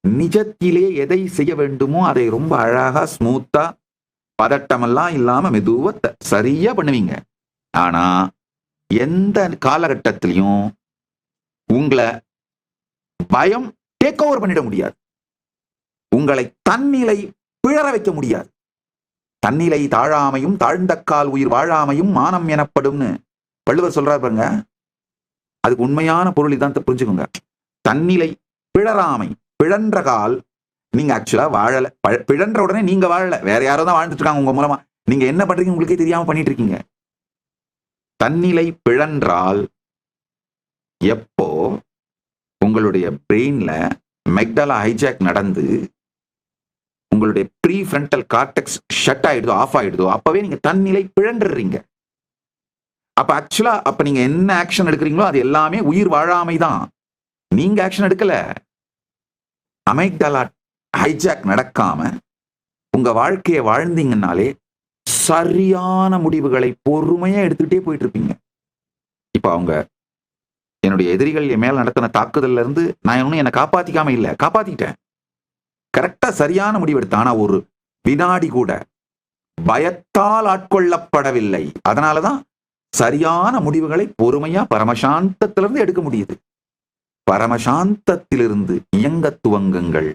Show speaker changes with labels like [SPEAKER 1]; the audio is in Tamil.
[SPEAKER 1] நிஜத்திலே எதை செய்ய வேண்டுமோ அதை ரொம்ப அழகா ஸ்மூத்தா பதட்டமெல்லாம் இல்லாம மெதுவா சரியா பண்ணுவீங்க. ஆனா எந்த காலகட்டத்திலையும் உங்களை பயம் டேக் ஓவர் பண்ணிட முடியாது. உங்களை தன்னிலை பிழற வைக்க முடியாது. தன்னிலை தாழாமையும் தாழ்ந்த கால் உயிர் வாழாமையும் மானம் எனப்படும்னு வள்ளுவர் சொல்றாரு பாருங்க. அதுக்கு உண்மையான பொருள் இதான், புரிஞ்சுக்கோங்க. தன்னிலை பிழறாமை, பிழன்ற கால் நீங்க ஆக்சுவலா வாழல, பிழன்ற உடனே நீங்க வாழல, வேற யாரோ தான் வாழ்ந்துட்டு இருக்காங்க உங்க மூலமா. நீங்க என்ன பண்றீங்க உங்களுக்கே தெரியாம பண்ணிட்டு இருக்கீங்க. தன்னிலை பிழன்றால் எப்போ உங்களுடைய பிரெயின்ல மெக்டலா ஹைஜாக் நடந்து உங்களுடைய ப்ரீ ஃப்ரண்டல் கார்டெக்ஸ் ஷட் ஆயிடுதோ, ஆஃப் ஆயிடுதோ, அப்பவே நீங்க தன்னிலை பிழண்டுறீங்க. அப்ப ஆக்சுவலா அப்ப நீங்க என்ன ஆக்ஷன் எடுக்கிறீங்களோ அது எல்லாமே உயிர் வாழாமை தான். நீங்க ஆக்ஷன் எடுக்கல. அமெக்டலா ஹைஜாக் நடக்காம உங்க வாழ்க்கையை வாழ்ந்தீங்கன்னாலே சரியான முடிவுகளை பொறுமையா எடுத்துக்கிட்டே போயிட்டு இருப்பீங்க. இப்ப அவங்க என்னுடைய எதிரிகள் என் மேல நடத்தின தாக்குதல்ல இருந்து நான் ஒன்னும் என்னை காப்பாத்திக்காம இல்ல, காப்பாத்திட்டேன். கரெக்டா சரியான முடிவு எடுத்தேன். ஆனா ஒரு வினாடி கூட பயத்தால் ஆட்கொள்ளப்படவில்லை. அதனாலதான் சரியான முடிவுகளை பொறுமையா பரமசாந்தத்திலிருந்து எடுக்க முடியுது. பரமசாந்தத்திலிருந்து இயங்க துவங்குங்கள்.